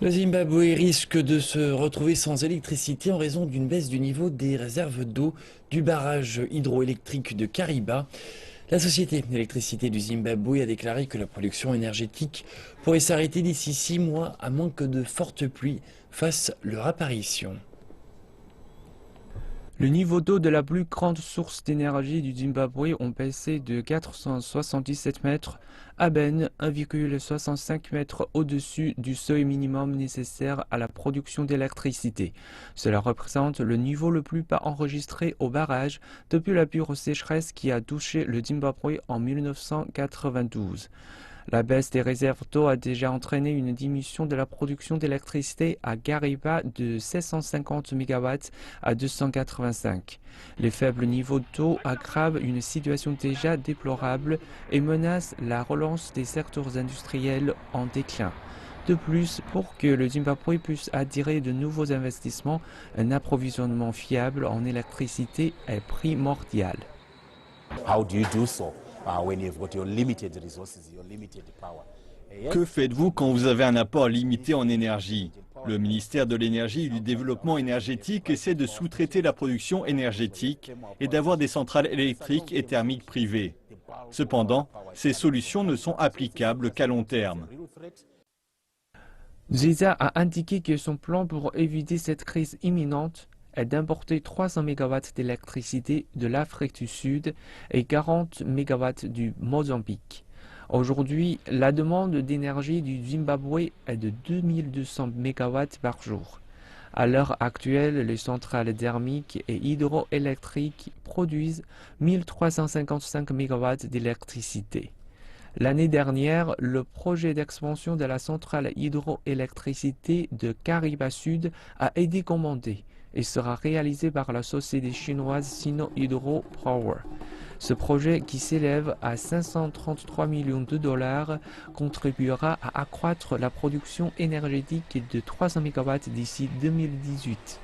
Le Zimbabwe risque de se retrouver sans électricité en raison d'une baisse du niveau des réserves d'eau du barrage hydroélectrique de Kariba. La société d'électricité du Zimbabwe a déclaré que la production énergétique pourrait s'arrêter d'ici 6 mois à moins que de fortes pluies fassent leur apparition. Le niveau d'eau de la plus grande source d'énergie du Zimbabwe ont baissé de 477 mètres à peine 1,65 mètres au-dessus du seuil minimum nécessaire à la production d'électricité. Cela représente le niveau le plus bas enregistré au barrage depuis la pure sécheresse qui a touché le Zimbabwe en 1992. La baisse des réserves d'eau a déjà entraîné une diminution de la production d'électricité à Kariba de 750 MW à 285. Les faibles niveaux d'eau aggravent une situation déjà déplorable et menacent la relance des secteurs industriels en déclin. De plus, pour que le Zimbabwe puisse attirer de nouveaux investissements, un approvisionnement fiable en électricité est primordial. How do you do so when you've got your limited resources, your limited power? Que faites-vous quand vous avez un apport limité en énergie? Le ministère de l'Énergie et du Développement énergétique essaie de sous-traiter la production énergétique et d'avoir des centrales électriques et thermiques privées. Cependant, ces solutions ne sont applicables qu'à long terme. ZESA a indiqué que son plan pour éviter cette crise imminente est d'importer 300 MW d'électricité de l'Afrique du Sud et 40 MW du Mozambique. Aujourd'hui, la demande d'énergie du Zimbabwe est de 2200 MW par jour. À l'heure actuelle, les centrales thermiques et hydroélectriques produisent 1355 MW d'électricité. L'année dernière, le projet d'expansion de la centrale hydroélectricité de Kariba Sud a été commandé et sera réalisé par la société chinoise Sino Hydro Power. Ce projet, qui s'élève à 533 millions de dollars, contribuera à accroître la production énergétique de 300 MW d'ici 2018.